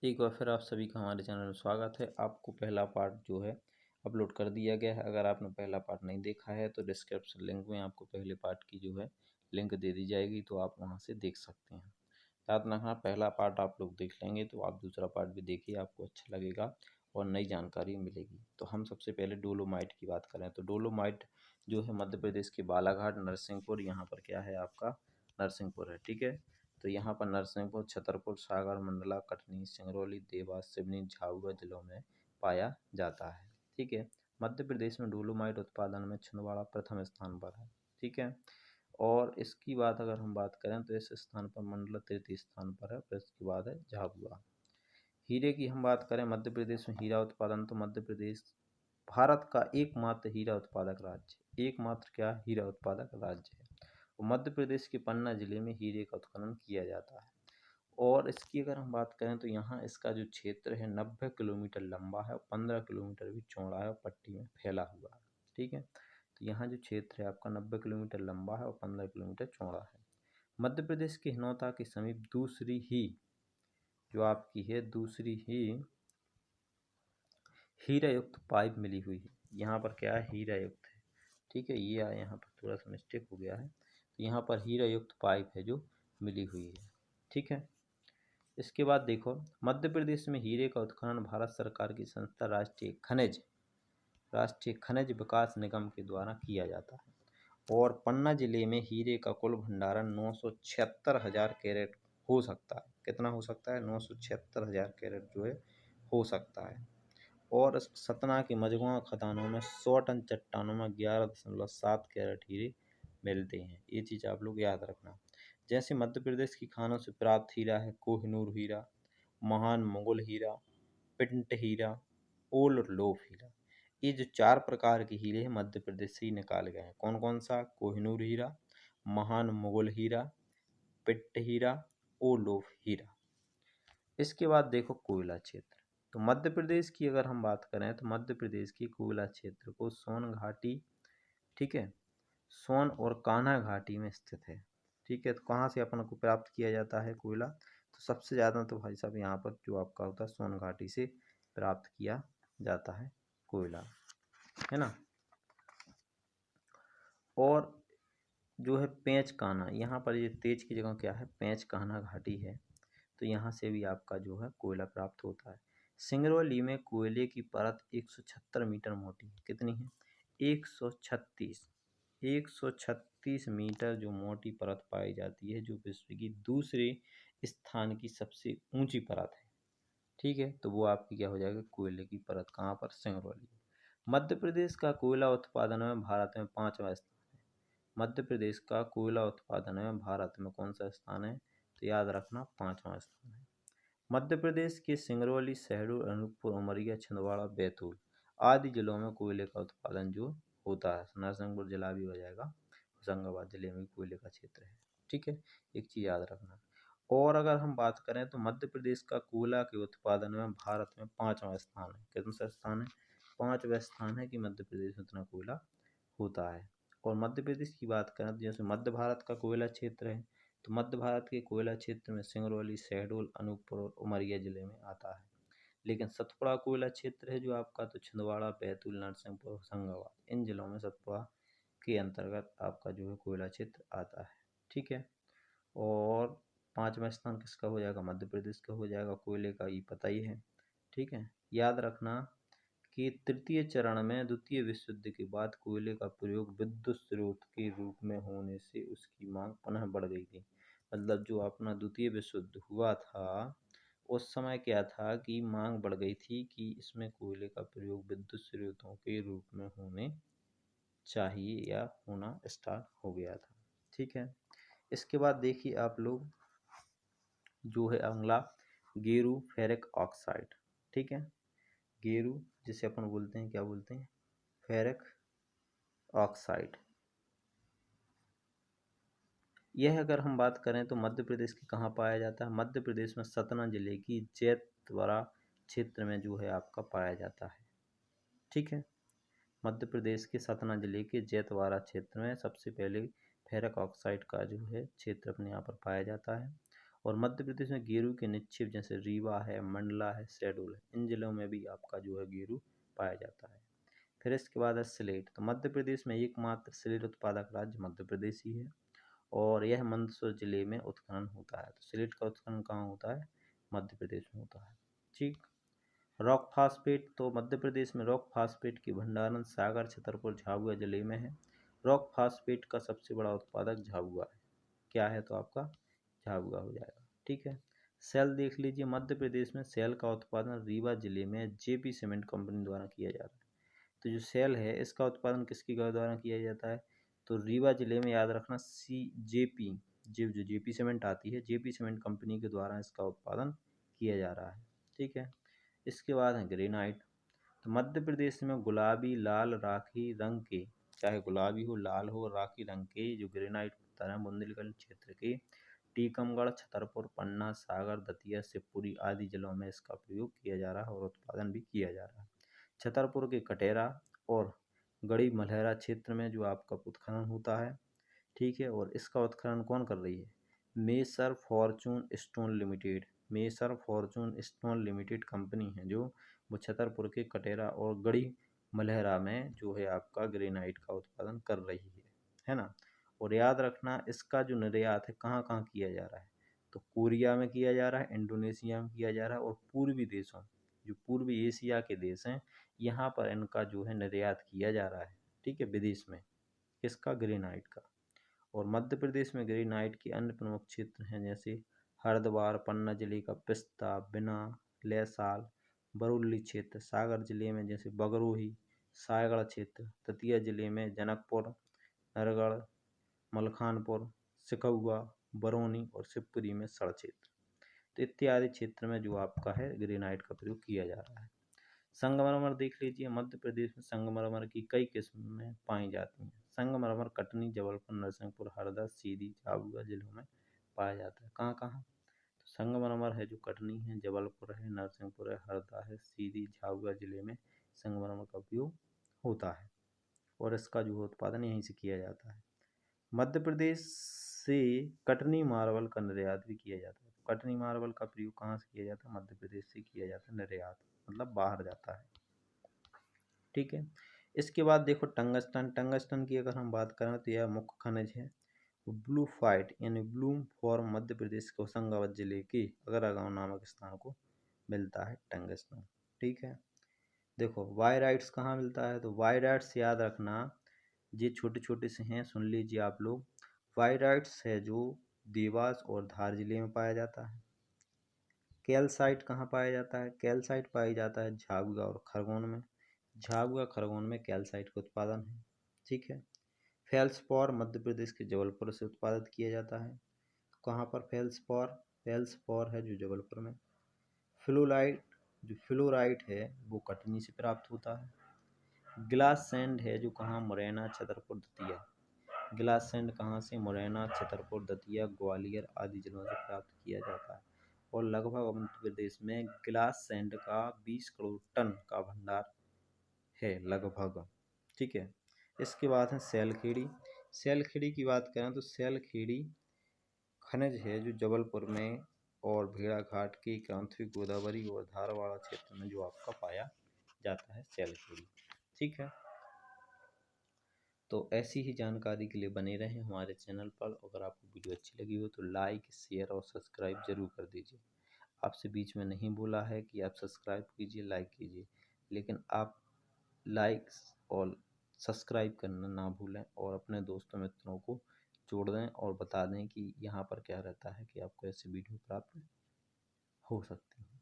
एक बार फिर आप सभी का हमारे चैनल में स्वागत है। आपको पहला पार्ट जो है अपलोड कर दिया गया है। अगर आपने पहला पार्ट नहीं देखा है तो डिस्क्रिप्शन लिंक में आपको पहले पार्ट की जो है लिंक दे दी जाएगी, तो आप वहां से देख सकते हैं। याद रखना, पहला पार्ट आप लोग देख लेंगे तो आप दूसरा पार्ट भी देखिए, आपको अच्छा लगेगा और नई जानकारी मिलेगी। तो हम सबसे पहले डोलोमाइट की बात करें तो डोलोमाइट जो है मध्य प्रदेश के बालाघाट, नरसिंहपुर, यहाँ पर क्या है आपका नरसिंहपुर है, ठीक है। तो यहाँ पर नरसिंहपुर, छतरपुर, सागर, मंडला, कटनी, सिंगरौली, देवास, सिवनी, झाबुआ जिलों में पाया जाता है, ठीक है। मध्य प्रदेश में डोलोमाइट उत्पादन में छिंदवाड़ा प्रथम स्थान पर है, ठीक है। और इसकी बात अगर हम बात करें तो इस स्थान पर मंडला तृतीय स्थान पर है, फिर इसके बाद है झाबुआ। हीरे की हम बात करें मध्य प्रदेश में हीरा उत्पादन, तो मध्य प्रदेश भारत का एकमात्र हीरा उत्पादक राज्य, एकमात्र क्या हीरा उत्पादक राज्य है। मध्य प्रदेश के पन्ना जिले में हीरे का उत्खनन किया जाता है। और इसकी अगर हम बात करें तो यहाँ इसका जो क्षेत्र है 90 किलोमीटर लंबा है और 15 किलोमीटर भी चौड़ा है और पट्टी में फैला हुआ है, ठीक है। तो यहाँ जो क्षेत्र है आपका 90 किलोमीटर लंबा है और 15 किलोमीटर चौड़ा है। मध्य प्रदेश के हिनौता के समीप दूसरी ही जो आपकी है दूसरी ही हीरा युक्त पाइप मिली हुई है। यहाँ पर क्या है, हीरा युक्त है, ठीक है। ये यहाँ पर थोड़ा सा मिस्टेक हो गया है, तो यहाँ पर हीरा युक्त पाइप है जो मिली हुई है, ठीक है। इसके बाद देखो, मध्य प्रदेश में हीरे का उत्खनन भारत सरकार की संस्था राष्ट्रीय खनिज विकास निगम के द्वारा किया जाता है। और पन्ना जिले में हीरे का कुल भंडारण 976,000 कैरेट हो सकता है। कितना हो सकता है? 976,000 कैरेट जो है हो सकता है। और सतना के मझगांव खदानों में 100 टन चट्टानों में 11.7 कैरेट हीरे मिलते हैं। ये चीज़ आप लोग याद रखना। जैसे मध्य प्रदेश की खानों से प्राप्त हीरा है कोहिनूर हीरा, महान मुगल हीरा, पिंट हीरा, ओल लोफ हीरा। ये जो 4 प्रकार के हीरे हैं मध्य प्रदेश से ही निकाले गए हैं। कौन कौन सा? कोहिनूर हीरा, महान मुगल हीरा, पिंट हीरा, ओलोफ हीरा। इसके बाद देखो कोयला क्षेत्र। तो मध्य प्रदेश की अगर हम बात करें तो मध्य प्रदेश की कोयला क्षेत्र को सोन घाटी, ठीक है, सोन और कान्हा घाटी में स्थित है, ठीक है। तो कहाँ से अपन को प्राप्त किया जाता है कोयला? तो सबसे ज़्यादा तो भाई साहब यहाँ पर जो आपका होता है सोन घाटी से प्राप्त किया जाता है कोयला, है ना। और जो है पेंच कान्हा, यहाँ पर ये तेज की जगह क्या है, पेंच कान्हा घाटी है। तो यहाँ से भी आपका जो है कोयला प्राप्त होता है। सिंगरौली में कोयले की परत 176 मीटर मोटी है। कितनी है? 136 136 मीटर जो मोटी परत पाई जाती है, जो विश्व की दूसरे स्थान की सबसे ऊंची परत है, ठीक है। तो वो आपकी क्या हो जाएगा, कोयले की परत। कहाँ पर? सिंगरौली। मध्य प्रदेश का कोयला उत्पादन में भारत में 5वां स्थान है। मध्य प्रदेश का कोयला उत्पादन में भारत में कौन सा स्थान है? तो याद रखना 5वां स्थान है। मध्य प्रदेश के सिंगरौली, शहडोल, अनूपपुर, उमरिया, छिंदवाड़ा, बैतूल आदि जिलों में कोयले का उत्पादन जो होता है। नरसिंहपुर जिला भी हो जाएगा, होशंगाबाद जिले में कोयले का क्षेत्र है, ठीक है। एक चीज़ याद रखना। और अगर हम बात करें तो मध्य प्रदेश का कोयला के उत्पादन में भारत में 5वां स्थान है। कितना स्थान है? 5वां स्थान है कि मध्य प्रदेश में इतना कोयला होता है। और मध्य प्रदेश की बात करें तो जैसे मध्य भारत का कोयला क्षेत्र है, तो मध्य भारत के कोयला क्षेत्र में सिंगरौली, शहडोल, अनूपपुर और उमरिया जिले में आता है। लेकिन सतपुड़ा कोयला क्षेत्र है जो आपका, तो छिंदवाड़ा, बैतूल, नरसिंहपुर, होशंगाबाद इन जिलों में सतपुड़ा के अंतर्गत आपका जो है कोयला क्षेत्र आता है, ठीक है। और 5वां स्थान किसका हो जाएगा? मध्य प्रदेश का हो जाएगा कोयले का, ये पता ही है, ठीक है। याद रखना कि तृतीय चरण में द्वितीय विश्व युद्ध के बाद कोयले का प्रयोग विद्युत स्रोत के रूप में होने से उसकी मांग पुनः बढ़ गई थी। मतलब जो अपना द्वितीय विश्व युद्ध हुआ था उस समय क्या था कि मांग बढ़ गई थी कि इसमें कोयले का प्रयोग विद्युत स्रोतों के रूप में होने चाहिए या होना स्टार्ट हो गया था, ठीक है। इसके बाद देखिए आप लोग जो है अगला गेरू फेरिक ऑक्साइड, ठीक है। गेरू जिसे अपन बोलते हैं, क्या बोलते हैं? Ferric oxide. यह अगर हम बात करें तो मध्य प्रदेश के कहाँ पाया जाता है? मध्य प्रदेश में सतना जिले की जैतवरा क्षेत्र में जो है आपका पाया जाता है, ठीक है। मध्य प्रदेश के सतना जिले के जैतवाड़ा क्षेत्र में सबसे पहले फेरक ऑक्साइड का जो है क्षेत्र अपने यहाँ पर पाया जाता है। और मध्य प्रदेश में गेरू के निक्षेप जैसे रीवा है, मंडला है, शहडोल है, इन जिलों में भी आपका जो है गेरू पाया जाता है। फिर इसके बाद है सिलेट। तो मध्य प्रदेश में एकमात्र सिलेट उत्पादक राज्य मध्य प्रदेश ही है और यह मंदसौर जिले में उत्खनन होता है। तो सिलेट का उत्खनन कहाँ होता है? मध्य प्रदेश में होता है। ठीक। Rock phosphate. तो मध्य प्रदेश में रॉक फास्फेट की भंडारण सागर, छतरपुर, झाबुआ जिले में है। रॉक फास्फेट का सबसे बड़ा उत्पादक झाबुआ है। क्या है? तो आपका झाबुआ हो जाएगा। ठीक है। सेल देख लीजिए, मध्य प्रदेश में सेल का उत्पादन रीवा जिले में जेपी सीमेंट कंपनी द्वारा किया जा रहा है। तो जो सेल है इसका उत्पादन किसके द्वारा किया जाता है? तो रीवा जिले में, याद रखना, जो जेपी सीमेंट आती है, जेपी सीमेंट कंपनी के द्वारा इसका उत्पादन किया जा रहा है। ठीक है। इसके बाद है ग्रेनाइट। तो मध्य प्रदेश में गुलाबी, लाल, राखी रंग के, चाहे गुलाबी हो, लाल हो, राखी रंग के जो ग्रेनाइट होता है, बुंदेलखंड क्षेत्र के टीकमगढ़, छतरपुर, पन्ना, सागर, दतिया, शिवपुरी आदि जिलों में इसका प्रयोग किया जा रहा है और उत्पादन भी किया जा रहा है। छतरपुर के कटेरा और गढ़ी मलहरा क्षेत्र में जो आपका उत्खनन होता है। ठीक है। और इसका उत्खनन कौन कर रही है? Messrs Fortune Stone Limited. Messrs Fortune Stone Limited company है जो वो छतरपुर के कटेरा और गढ़ी मलहरा में जो है आपका ग्रेनाइट का उत्पादन कर रही है ना। और याद रखना, इसका जो निर्यात है कहाँ कहाँ किया जा रहा है? तो कोरिया में किया जा रहा है, इंडोनेशिया में किया जा रहा है और पूर्वी देशों, जो पूर्वी एशिया के देश हैं, यहाँ पर इनका जो है निर्यात किया जा रहा है। ठीक है, विदेश में। किसका? ग्रेनाइट का। और मध्य प्रदेश में ग्रेनाइट के अन्य प्रमुख क्षेत्र हैं जैसे हरिद्वार, पन्ना जिले का पिस्ता, बिना, लैसाल, बरौली क्षेत्र, सागर जिले में जैसे बगरोही, सायगढ़ क्षेत्र, दतिया जिले में जनकपुर, नरगढ़, मलखानपुर, सिकौआ, बरौनी और शिवपुरी में सड़ क्षेत्र। तो इत्यादि क्षेत्र में जो आपका है ग्रेनाइट का प्रयोग किया जा रहा है। संगमरमर देख लीजिए, मध्य प्रदेश में संगमरमर की कई किस्में पाई जाती हैं। संगमरमर कटनी, जबलपुर, नरसिंहपुर, हरदा, सीधी, झाबुआ जिलों में पाया जाता है। कहाँ कहाँ? तो संगमरमर है जो कटनी है, जबलपुर है, नरसिंहपुर है, हरदा है, सीधी, झाबुआ जिले में संगमरमर का उपयोग होता है और इसका जो उत्पादन यहीं से किया जाता है। मध्य प्रदेश से कटनी मार्बल का निर्यात भी किया जाता है। कटनी मार्बल का प्रयोग कहाँ से किया जाता है? मध्य प्रदेश से किया जाता है निर्यात, मतलब बाहर जाता है। ठीक है। इसके बाद देखो टंगस्टन। टंगस्टन की अगर हम बात करें तो यह मुख्य खनिज है। ब्लू फाइट यानी ब्लूम फॉर्म मध्य प्रदेश के होशंगाबाद जिले के अगरा गांव नामक स्थान को मिलता है टंगस्टन। ठीक है। देखो वायराइट्स कहाँ मिलता है? तो वायराइट्स याद रखना, ये छोटे छोटे से हैं, सुन लीजिए आप लोग। वायराइट्स है जो देवास और धार जिले में पाया जाता है। कैल्साइट कहाँ पाया जाता है? कैल्साइट पाया जाता है झाबुआ और खरगोन में। झाबुआ, खरगोन में कैल्साइट का उत्पादन है। ठीक है। फेल्सपॉर मध्य प्रदेश के जबलपुर से उत्पादित किया जाता है। कहाँ पर फेल्सपॉर? फेल्सपॉर है जो जबलपुर में। फ्लोराइट, जो फ्लोराइट है वो कटनी से प्राप्त होता है। ग्लास सैंड है जो कहाँ? मुरैना, छतरपुर, दतिया। ग्लास सैंड कहाँ से? मुरैना, छतरपुर, दतिया, ग्वालियर आदि जिलों से प्राप्त किया जाता है। और लगभग मध्य प्रदेश में ग्लास सैंड का 20 करोड़ टन का भंडार है लगभग। ठीक है। इसके बाद है सैलखेड़ी। सैलखेड़ी की बात करें तो सैलखेड़ी खनिज है जो जबलपुर में और भेड़ाघाट की क्रांति, गोदावरी और धारवाड़ा क्षेत्र में जो आपका पाया जाता है सैलखेड़ी। ठीक है। तो ऐसी ही जानकारी के लिए बने रहें हमारे चैनल पर। अगर आपको वीडियो अच्छी लगी हो तो लाइक, शेयर और सब्सक्राइब जरूर कर दीजिए। आपसे बीच में नहीं बोला है कि आप सब्सक्राइब कीजिए, लाइक कीजिए, लेकिन आप लाइक और सब्सक्राइब करना ना भूलें और अपने दोस्तों मित्रों को जोड़ दें और बता दें कि यहाँ पर क्या रहता है कि आपको ऐसी वीडियो प्राप्त हो सकती है।